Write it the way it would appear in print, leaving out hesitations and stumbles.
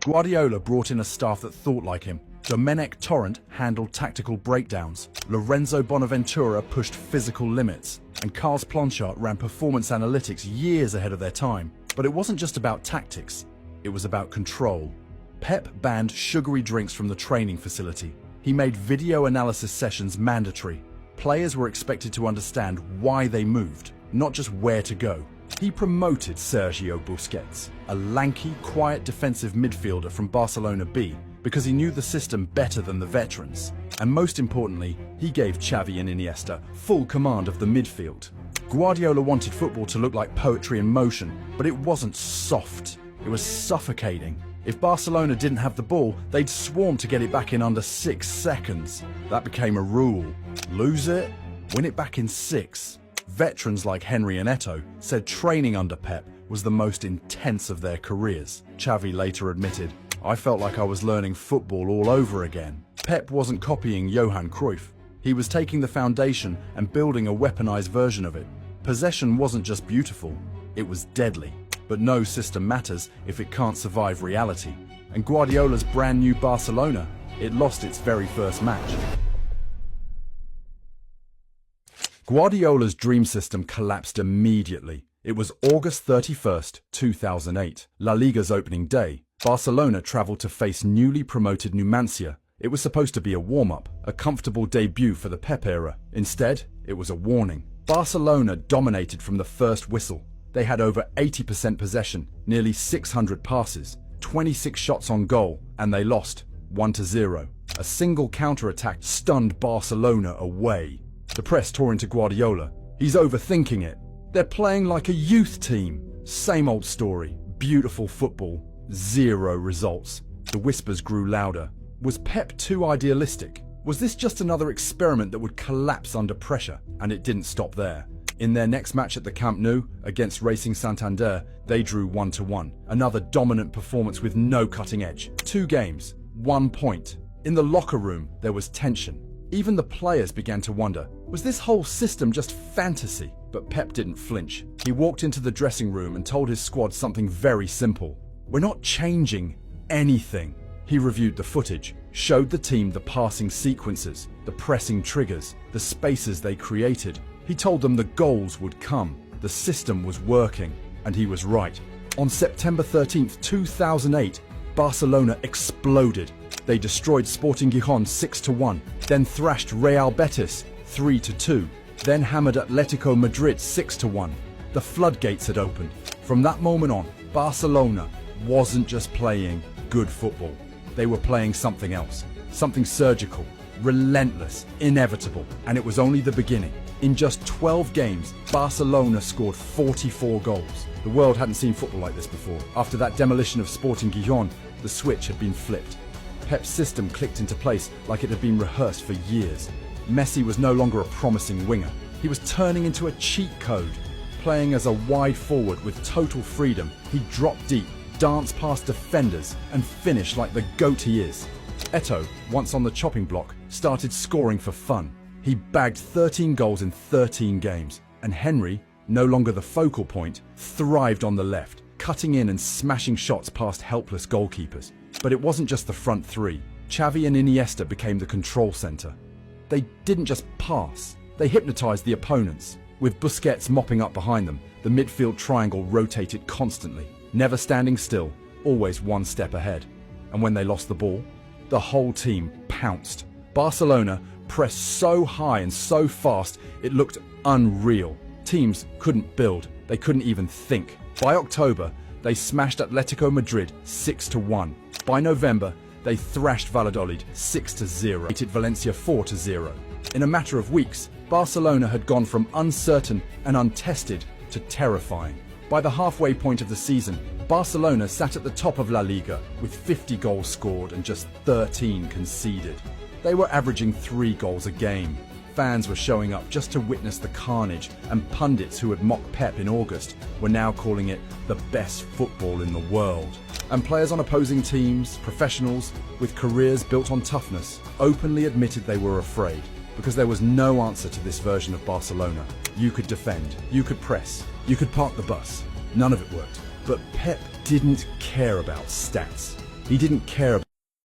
Guardiola brought in a staff that thought like him. Domènec Torrent handled tactical breakdowns, Lorenzo Bonaventura pushed physical limits, and Carles Planchart ran performance analytics years ahead of their time. But it wasn't just about tactics, it was about control. Pep banned sugary drinks from the training facility. He made video analysis sessions mandatory. Players were expected to understand why they moved, not just where to go. He promoted Sergio Busquets, a lanky, quiet defensive midfielder from Barcelona B, because he knew the system better than the veterans. And most importantly, he gave Xavi and Iniesta full command of the midfield. Guardiola wanted football to look like poetry in motion, but it wasn't soft. It was suffocating. If Barcelona didn't have the ball, they'd swarm to get it back in under 6 seconds. That became a rule. Lose it, win it back in 6. Veterans like Henry and Eto'o said training under Pep was the most intense of their careers. Xavi later admitted, "I felt like I was learning football all over again." Pep wasn't copying Johan Cruyff. He was taking the foundation and building a weaponized version of it. Possession wasn't just beautiful, it was deadly. But no system matters if it can't survive reality. And Guardiola's brand new Barcelona, it lost its very first match. Guardiola's dream system collapsed immediately. It was August 31st, 2008, La Liga's opening day. Barcelona travelled to face newly promoted Numancia. It was supposed to be a warm-up, a comfortable debut for the Pep era. Instead, it was a warning. Barcelona dominated from the first whistle. They had over 80% possession, nearly 600 passes, 26 shots on goal, and they lost 1-0. A single counter-attack stunned Barcelona away. The press tore into Guardiola. He's overthinking it. They're playing like a youth team. Same old story. Beautiful football. 0 results. The whispers grew louder. Was Pep too idealistic? Was this just another experiment that would collapse under pressure? And it didn't stop there. In their next match at the Camp Nou against Racing Santander, they drew 1-1. Another dominant performance with no cutting edge. 2 games, 1 point. In the locker room, there was tension. Even the players began to wonder, was this whole system just fantasy? But Pep didn't flinch. He walked into the dressing room and told his squad something very simple. We're not changing anything. He reviewed the footage, showed the team the passing sequences, the pressing triggers, the spaces they created. He told them the goals would come, the system was working, and he was right. On September 13th, 2008, Barcelona exploded. They destroyed Sporting Gijón 6-1, then thrashed Real Betis 3-2, then hammered Atletico Madrid 6-1. The floodgates had opened. From that moment on, Barcelona wasn't just playing good football. They were playing something else, something surgical, relentless, inevitable, and it was only the beginning. In just 12 games, Barcelona scored 44 goals. The world hadn't seen football like this before. After that demolition of Sporting Gijón, the switch had been flipped. Pep's system clicked into place like it had been rehearsed for years. Messi was no longer a promising winger. He was turning into a cheat code. Playing as a wide forward with total freedom, he dropped deep, danced past defenders, and finished like the goat he is. Eto'o, once on the chopping block, started scoring for fun. He bagged 13 goals in 13 games, and Henry, no longer the focal point, thrived on the left, cutting in and smashing shots past helpless goalkeepers. But it wasn't just the front three. Xavi and Iniesta became the control centre. They didn't just pass, they hypnotised the opponents. With Busquets mopping up behind them, the midfield triangle rotated constantly, never standing still, always one step ahead. And when they lost the ball, the whole team pounced. Barcelona pressed so high and so fast, it looked unreal. Teams couldn't build, they couldn't even think. By October, they smashed Atletico Madrid 6-1. By November, they thrashed Valladolid 6-0, beat Valencia 4-0. In a matter of weeks, Barcelona had gone from uncertain and untested to terrifying. By the halfway point of the season, Barcelona sat at the top of La Liga with 50 goals scored and just 13 conceded. They were averaging 3 goals a game. Fans were showing up just to witness the carnage, and pundits who had mocked Pep in August were now calling it the best football in the world. And players on opposing teams, professionals with careers built on toughness, openly admitted they were afraid, because there was no answer to this version of Barcelona. You could defend, you could press, you could park the bus. None of it worked. But Pep didn't care about stats. He didn't care